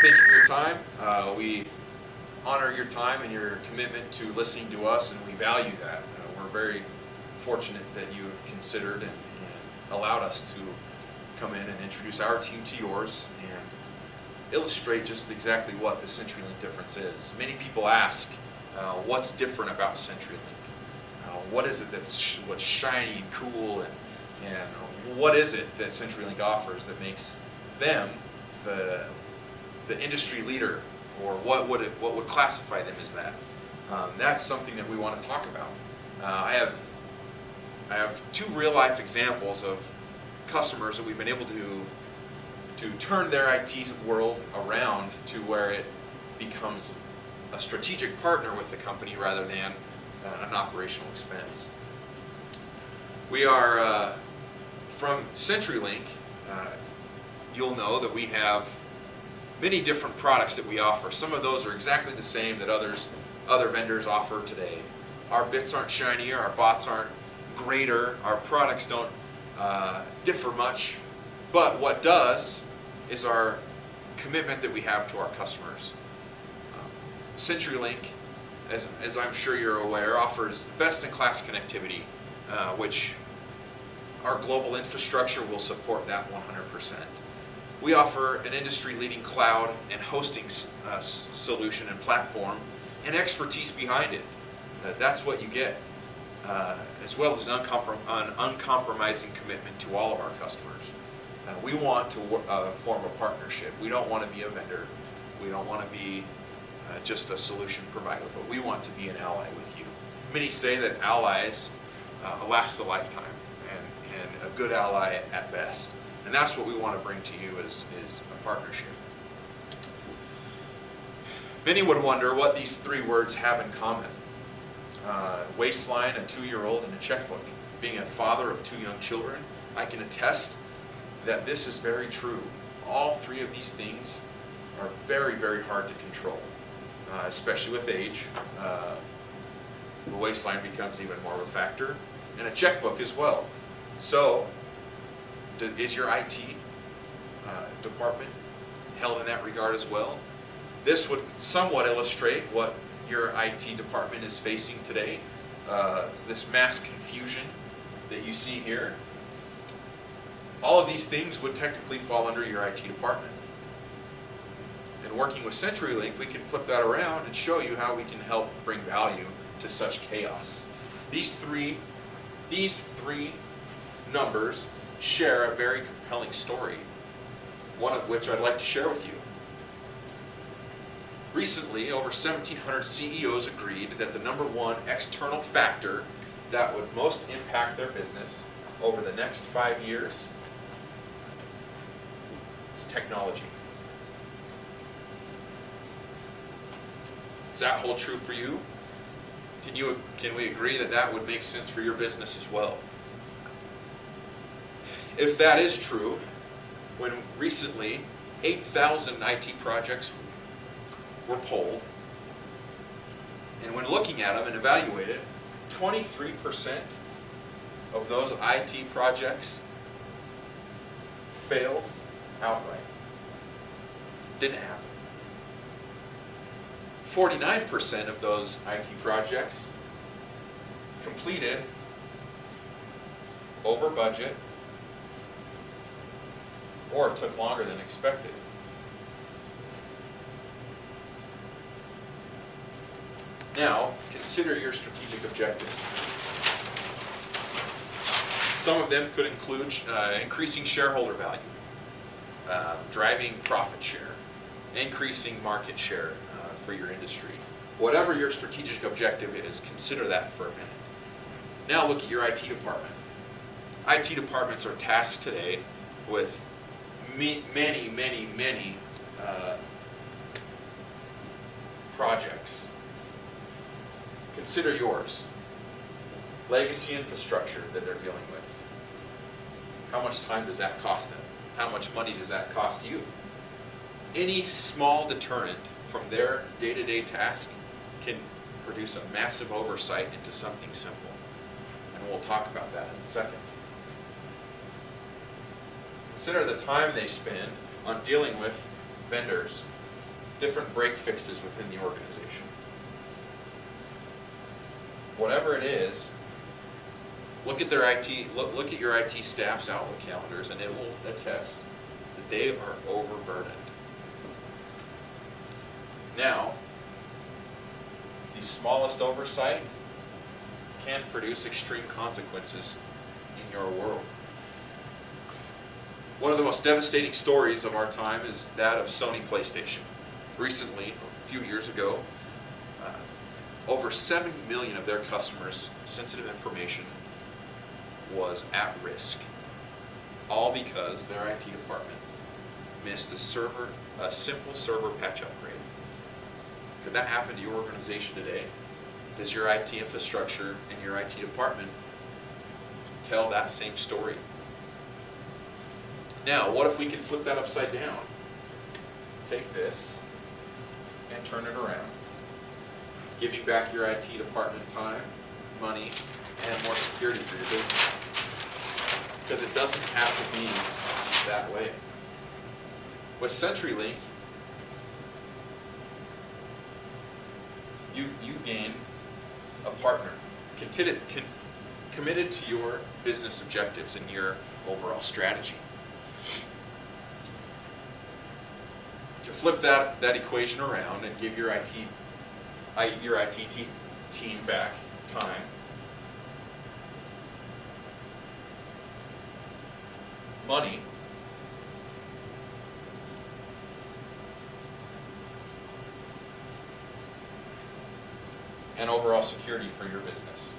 thank you for your time. We honor your time and your commitment to listening to us, and we value that. We're very fortunate that you have considered and allowed us to come in and introduce our team to yours and illustrate just exactly what the CenturyLink difference is. Many people ask, what's different about CenturyLink? What is it what's shiny and cool, and what is it that CenturyLink offers that makes them the industry leader, or what would classify them as that? That's something that we want to talk about. I have two real life examples of customers that we've been able to turn their IT world around to where it becomes a strategic partner with the company rather than an operational expense. We are from CenturyLink. You'll know that we have many different products that we offer. Some of those are exactly the same that other vendors offer today. Our bits aren't shinier, our bots aren't greater, our products don't differ much, but what does is our commitment that we have to our customers. CenturyLink, as I'm sure you're aware, offers best-in-class connectivity, which our global infrastructure will support that 100%. We offer an industry-leading cloud and hosting solution and platform and expertise behind it. That's what you get, as well as an uncompromising commitment to all of our customers. We want to form a partnership. We don't want to be a vendor. We don't want to be just a solution provider, but we want to be an ally with you. Many say that allies last a lifetime, and a good ally at best. And that's what we want to bring to you is a partnership. Many would wonder what these three words have in common. Waistline, a 2-year-old, and a checkbook. Being a father of 2 young children, I can attest that this is very true. All three of these things are very, very hard to control, especially with age. The waistline becomes even more of a factor, and a checkbook as well. So, is your IT department held in that regard as well? This would somewhat illustrate what your IT department is facing today. This mass confusion that you see here. All of these things would technically fall under your IT department. And working with CenturyLink, we can flip that around and show you how we can help bring value to such chaos. These three numbers share a very compelling story, one of which I'd like to share with you. Recently, over 1,700 CEOs agreed that the number one external factor that would most impact their business over the next 5 years is technology. Does that hold true for you? Can we agree that that would make sense for your business as well? If that is true, when recently 8,000 IT projects were polled, and when looking at them and evaluated, 23% of those IT projects failed outright. Didn't happen. 49% of those IT projects completed over budget or took longer than expected. Now, consider your strategic objectives. Some of them could include increasing shareholder value, driving profit share, increasing market share for your industry. Whatever your strategic objective is, consider that for a minute. Now look at your IT department. IT departments are tasked today with many projects. Consider yours. Legacy infrastructure that they're dealing with. How much time does that cost them? How much money does that cost you? Any small deterrent from their day-to-day task can produce a massive oversight into something simple. And we'll talk about that in a second. Consider the time they spend on dealing with vendors. different break fixes within the organization. Whatever it is, look at their IT. Look at your IT staff's Outlook calendars, and it will attest that they are overburdened. Now, the smallest oversight can produce extreme consequences in your world. One of the most devastating stories of our time is that of Sony PlayStation. Recently, a few years ago, over 70 million of their customers' sensitive information was at risk, all because their IT department missed a simple server patch upgrade. Could that happen to your organization today? Does your IT infrastructure and your IT department tell that same story? Now, what if we could flip that upside down? Take this and turn it around. Giving back your IT department time, money, and more security for your business. Because it doesn't have to be that way. With CenturyLink, you gain a partner committed to your business objectives and your overall strategy. To flip that equation around and give your IT team back time, money, and overall security for your business.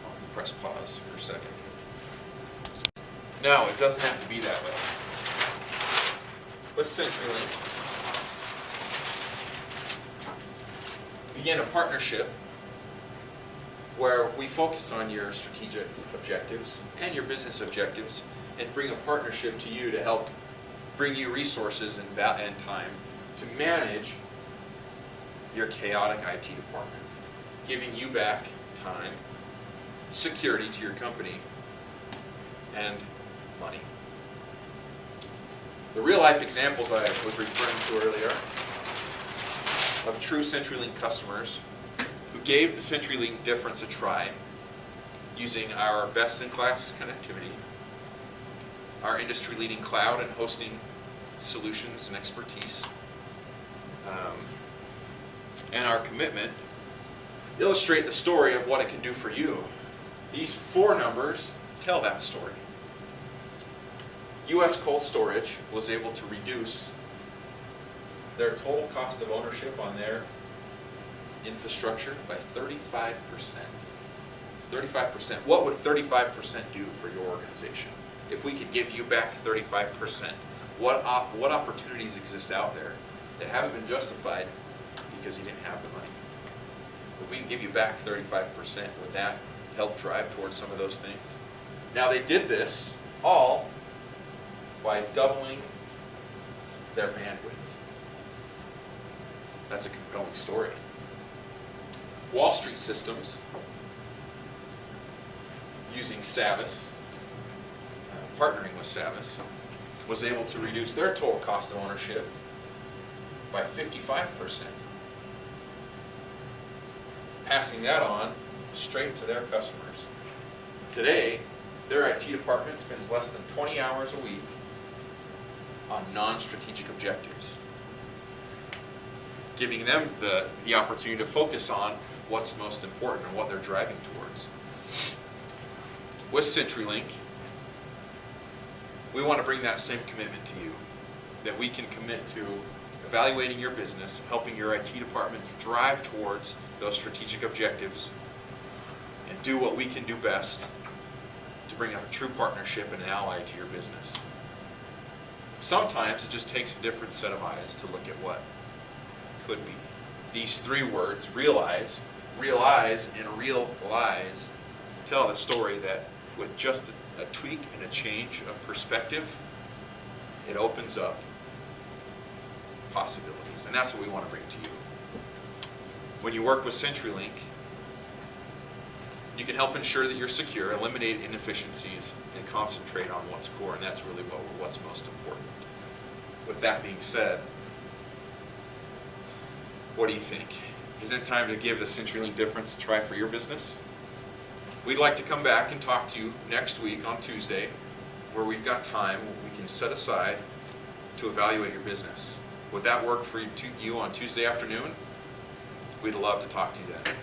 I'll press pause for a second. No, it doesn't have to be that way. With CenturyLink, begin a partnership where we focus on your strategic objectives and your business objectives and bring a partnership to you to help bring you resources and time to manage your chaotic IT department, giving you back time, security to your company, and money. The real-life examples I was referring to earlier of true CenturyLink customers who gave the CenturyLink difference a try using our best-in-class connectivity, our industry-leading cloud and hosting solutions and expertise, and our commitment illustrate the story of what it can do for you. These four numbers tell that story. U.S. Cold Storage was able to reduce their total cost of ownership on their infrastructure by 35%. 35%. What would 35% do for your organization? If we could give you back 35%, what opportunities exist out there that haven't been justified because you didn't have the money? If we can give you back 35%, would that help drive towards some of those things? Now, they did this all by doubling their bandwidth. That's a compelling story. Wall Street Systems, using Savvis, partnering with Savvis, was able to reduce their total cost of ownership by 55%, passing that on straight to their customers. Today, their IT department spends less than 20 hours a week on non-strategic objectives, giving them the opportunity to focus on what's most important and what they're driving towards. With CenturyLink, we want to bring that same commitment to you, that we can commit to evaluating your business, helping your IT department drive towards those strategic objectives, and do what we can do best to bring a true partnership and an ally to your business. Sometimes it just takes a different set of eyes to look at what could be. These three words, realize, realize, and realize, tell the story that with just a tweak and a change of perspective, it opens up possibilities. And that's what we want to bring to you. When you work with CenturyLink, You can help ensure that you're secure, eliminate inefficiencies, and concentrate on what's core, and that's really what's most important. With that being said, what do you think? Isn't it time to give the CenturyLink difference a try for your business? We'd like to come back and talk to you next week on Tuesday, where we've got time we can set aside to evaluate your business. Would that work for you on Tuesday afternoon? We'd love to talk to you then.